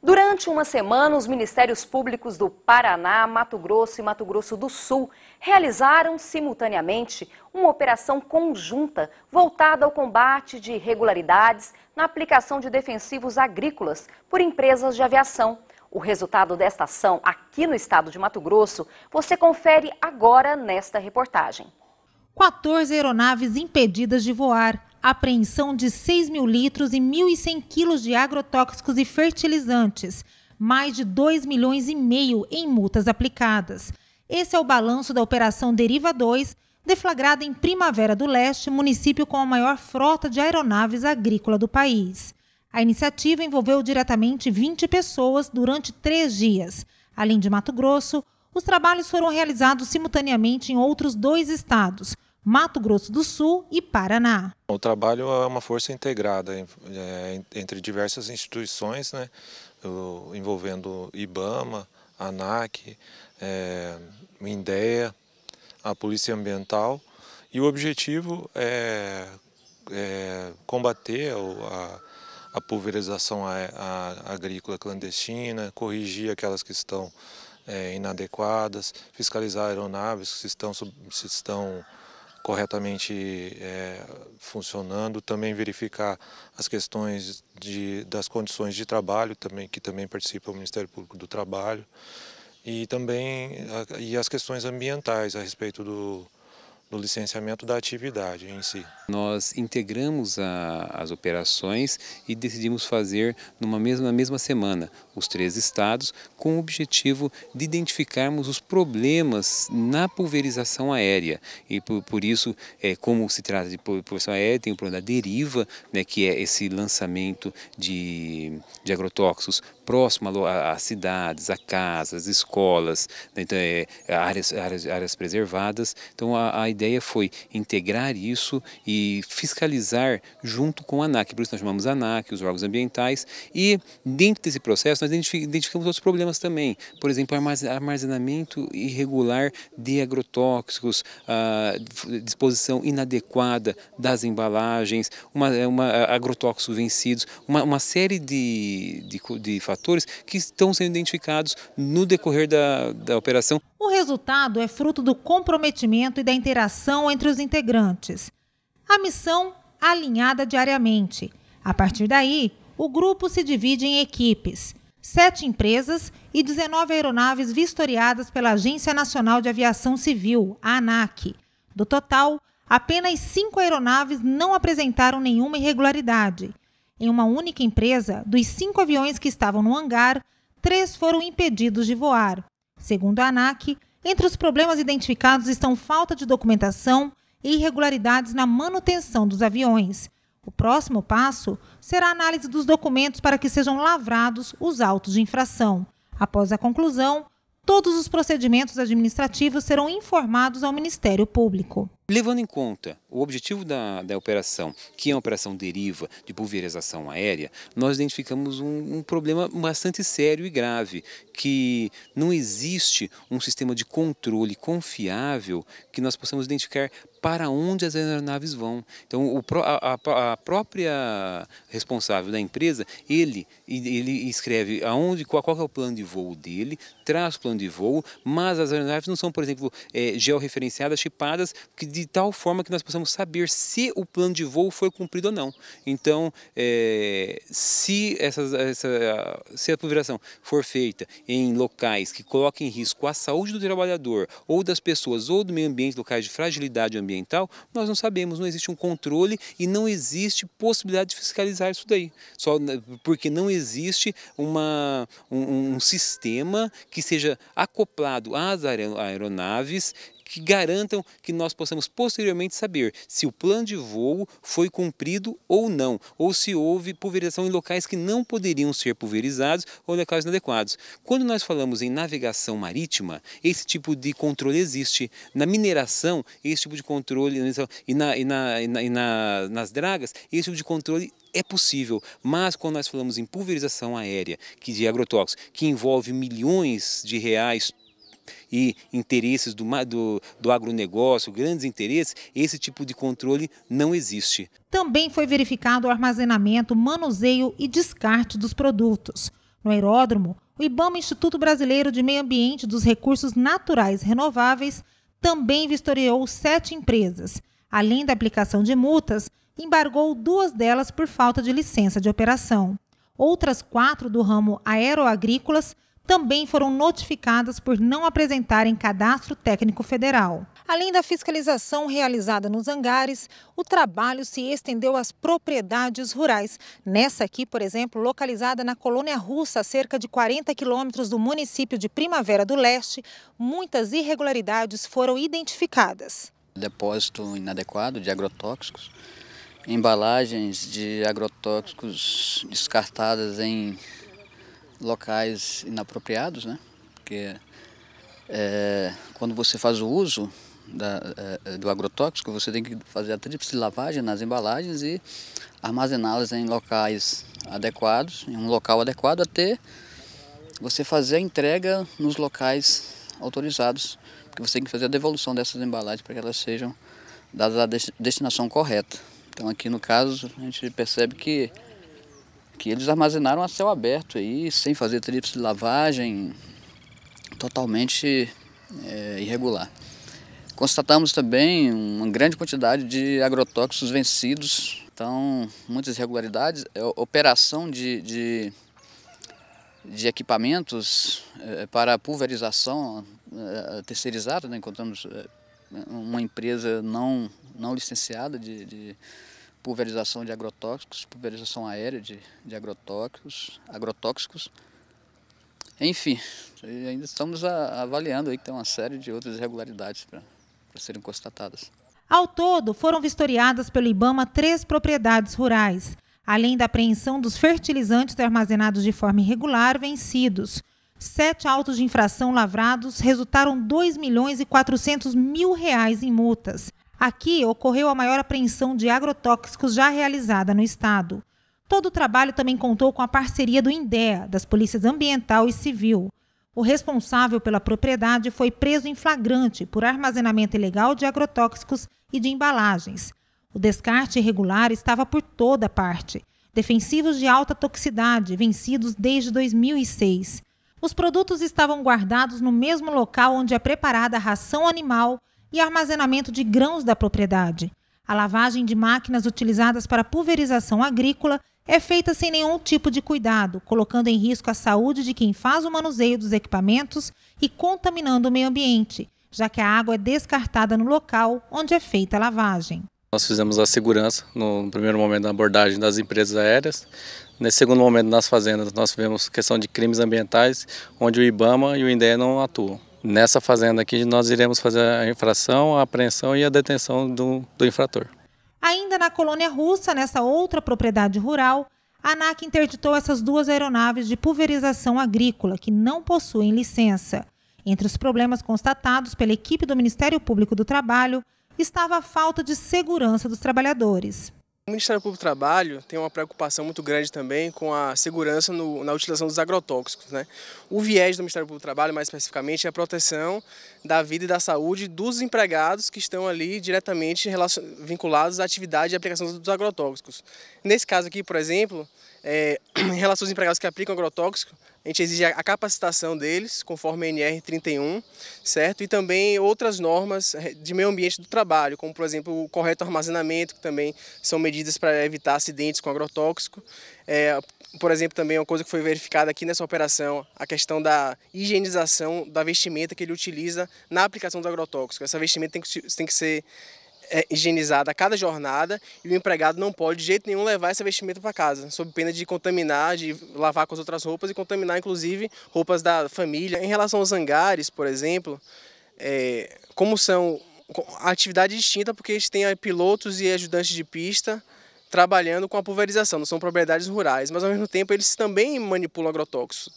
Durante uma semana, os Ministérios Públicos do Paraná, Mato Grosso e Mato Grosso do Sul realizaram simultaneamente uma operação conjunta voltada ao combate de irregularidades na aplicação de defensivos agrícolas por empresas de aviação. O resultado desta ação aqui no estado de Mato Grosso você confere agora nesta reportagem. 14 aeronaves impedidas de voar, apreensão de 6 mil litros e 1.100 quilos de agrotóxicos e fertilizantes, mais de 2,5 milhões em multas aplicadas. Esse é o balanço da Operação Deriva 2, deflagrada em Primavera do Leste, município com a maior frota de aeronaves agrícola do país. A iniciativa envolveu diretamente 20 pessoas durante 3 dias. Além de Mato Grosso, os trabalhos foram realizados simultaneamente em outros 2 estados, Mato Grosso do Sul e Paraná. O trabalho é uma força integrada entre diversas instituições, né, envolvendo IBAMA, ANAC, INDEA, a Polícia Ambiental, e o objetivo é combater a pulverização agrícola clandestina, corrigir aquelas que estão inadequadas, fiscalizar aeronaves que se estão corretamente funcionando, também verificar as questões das condições de trabalho, que também participa o Ministério Público do Trabalho, e também as questões ambientais a respeito do licenciamento da atividade em si. Nós integramos as operações e decidimos fazer na mesma semana os 3 estados, com o objetivo de identificarmos os problemas na pulverização aérea. E por isso, como se trata de pulverização aérea, tem o problema da deriva, né, que é esse lançamento de agrotóxicos próximo a cidades, a casas, escolas, né, então, áreas preservadas. Então a ideia foi integrar isso e fiscalizar junto com a ANAC, por isso nós chamamos a ANAC, os órgãos ambientais, e dentro desse processo nós identificamos outros problemas também, por exemplo, armazenamento irregular de agrotóxicos, disposição inadequada das embalagens, agrotóxicos vencidos, uma série de fatores que estão sendo identificados no decorrer da operação. O resultado é fruto do comprometimento e da interação entre os integrantes. A missão alinhada diariamente. A partir daí, o grupo se divide em equipes. 7 empresas e 19 aeronaves vistoriadas pela Agência Nacional de Aviação Civil, a ANAC. Do total, apenas 5 aeronaves não apresentaram nenhuma irregularidade. Em uma única empresa, dos 5 aviões que estavam no hangar, 3 foram impedidos de voar. Segundo a ANAC, entre os problemas identificados estão falta de documentação e irregularidades na manutenção dos aviões. O próximo passo será a análise dos documentos para que sejam lavrados os autos de infração. Após a conclusão, todos os procedimentos administrativos serão informados ao Ministério Público. Levando em conta o objetivo da operação, que é uma operação deriva de pulverização aérea, nós identificamos um problema bastante sério e grave, que não existe um sistema de controle confiável que nós possamos identificar para onde as aeronaves vão. Então, a própria responsável da empresa, ele escreve qual é o plano de voo dele, traz o plano de voo, mas as aeronaves não são, por exemplo, georreferenciadas, chipadas, de tal forma que nós possamos saber se o plano de voo foi cumprido ou não. Então, se a pulverização for feita em locais que coloquem em risco a saúde do trabalhador, ou das pessoas, ou do meio ambiente, locais de fragilidade ambiental, nós não sabemos, não existe um controle e não existe possibilidade de fiscalizar isso daí. Só porque não existe um sistema que seja acoplado às aeronaves que garantam que nós possamos posteriormente saber se o plano de voo foi cumprido ou não, ou se houve pulverização em locais que não poderiam ser pulverizados ou locais inadequados. Quando nós falamos em navegação marítima, esse tipo de controle existe. Na mineração, esse tipo de controle, e nas dragas, esse tipo de controle é possível, mas quando nós falamos em pulverização aérea, de agrotóxicos, que envolve milhões de reais e interesses do agronegócio, grandes interesses, esse tipo de controle não existe. Também foi verificado o armazenamento, manuseio e descarte dos produtos. No aeródromo, o IBAMA, Instituto Brasileiro de Meio Ambiente e dos Recursos Naturais Renováveis, também vistoriou 7 empresas. Além da aplicação de multas, embargou 2 delas por falta de licença de operação. Outras 4 do ramo aeroagrícolas também foram notificadas por não apresentarem cadastro técnico federal. Além da fiscalização realizada nos hangares, o trabalho se estendeu às propriedades rurais. Nessa aqui, por exemplo, localizada na Colônia Russa, a cerca de 40 quilômetros do município de Primavera do Leste, muitas irregularidades foram identificadas. Depósito inadequado de agrotóxicos, embalagens de agrotóxicos descartadas em locais inapropriados, né? Porque quando você faz o uso do agrotóxico, você tem que fazer a tríplice lavagem nas embalagens e armazená-las em locais adequados, em um local adequado, até você fazer a entrega nos locais autorizados, porque você tem que fazer a devolução dessas embalagens para que elas sejam dadas à destinação correta. Então aqui no caso a gente percebe que eles armazenaram a céu aberto aí, sem fazer tríplice lavagem, totalmente irregular. Constatamos também uma grande quantidade de agrotóxicos vencidos, então muitas irregularidades, operação de equipamentos para pulverização terceirizada, né? Encontramos uma empresa não licenciada de pulverização de agrotóxicos, pulverização aérea de agrotóxicos. Enfim, ainda estamos avaliando aí que tem uma série de outras irregularidades para serem constatadas. Ao todo, foram vistoriadas pelo IBAMA 3 propriedades rurais, além da apreensão dos fertilizantes armazenados de forma irregular vencidos. 7 autos de infração lavrados resultaram R$ 2.400.000 em multas. Aqui ocorreu a maior apreensão de agrotóxicos já realizada no estado. Todo o trabalho também contou com a parceria do INDEA, das Polícias Ambiental e Civil. O responsável pela propriedade foi preso em flagrante por armazenamento ilegal de agrotóxicos e de embalagens. O descarte irregular estava por toda parte. Defensivos de alta toxicidade, vencidos desde 2006. Os produtos estavam guardados no mesmo local onde é preparada a ração animal e armazenamento de grãos da propriedade. A lavagem de máquinas utilizadas para pulverização agrícola é feita sem nenhum tipo de cuidado, colocando em risco a saúde de quem faz o manuseio dos equipamentos e contaminando o meio ambiente, já que a água é descartada no local onde é feita a lavagem. Nós fizemos a segurança no primeiro momento da abordagem das empresas aéreas. Nesse segundo momento, nas fazendas, nós tivemos questão de crimes ambientais, onde o IBAMA e o INDEA não atuam. Nessa fazenda aqui, nós iremos fazer a infração, a apreensão e a detenção do infrator. Ainda na Colônia Russa, nessa outra propriedade rural, a ANAC interditou essas 2 aeronaves de pulverização agrícola que não possuem licença. Entre os problemas constatados pela equipe do Ministério Público do Trabalho estava a falta de segurança dos trabalhadores. O Ministério Público do Trabalho tem uma preocupação muito grande também com a segurança na utilização dos agrotóxicos, né? O viés do Ministério Público do Trabalho, mais especificamente, é a proteção da vida e da saúde dos empregados que estão ali diretamente vinculados à atividade de aplicação dos agrotóxicos. Nesse caso aqui, por exemplo, em relação aos empregados que aplicam agrotóxico, a gente exige a capacitação deles, conforme a NR31, certo? E também outras normas de meio ambiente do trabalho, como, por exemplo, o correto armazenamento, que também são medidas para evitar acidentes com agrotóxico. Por exemplo, também uma coisa que foi verificada aqui nessa operação, a questão da higienização da vestimenta que ele utiliza na aplicação do agrotóxico. Essa vestimenta tem que ser higienizada a cada jornada e o empregado não pode de jeito nenhum levar essa vestimenta para casa, sob pena de contaminar, de lavar com as outras roupas e contaminar inclusive roupas da família. Em relação aos hangares, por exemplo, como são a atividade distinta, porque a gente tem pilotos e ajudantes de pista trabalhando com a pulverização, não são propriedades rurais, mas ao mesmo tempo eles também manipulam agrotóxicos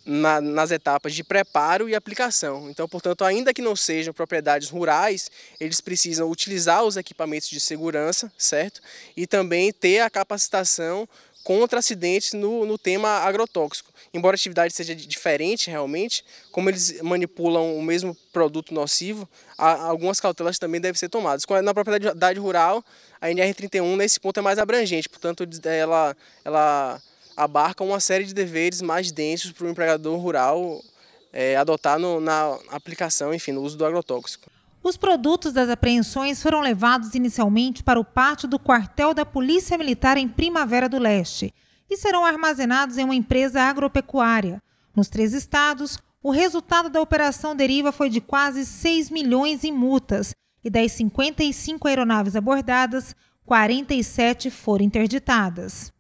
nas etapas de preparo e aplicação. Então, portanto, ainda que não sejam propriedades rurais, eles precisam utilizar os equipamentos de segurança, certo? E também ter a capacitação contra acidentes no tema agrotóxico. Embora a atividade seja diferente realmente, como eles manipulam o mesmo produto nocivo, algumas cautelas também devem ser tomadas. Na propriedade rural, a NR31 nesse ponto é mais abrangente, portanto ela abarcam uma série de deveres mais densos para o empregador rural adotar na aplicação, enfim, no uso do agrotóxico. Os produtos das apreensões foram levados inicialmente para o pátio do quartel da Polícia Militar em Primavera do Leste e serão armazenados em uma empresa agropecuária. Nos 3 estados, o resultado da Operação Deriva foi de quase 6 milhões em multas e das 55 aeronaves abordadas, 47 foram interditadas.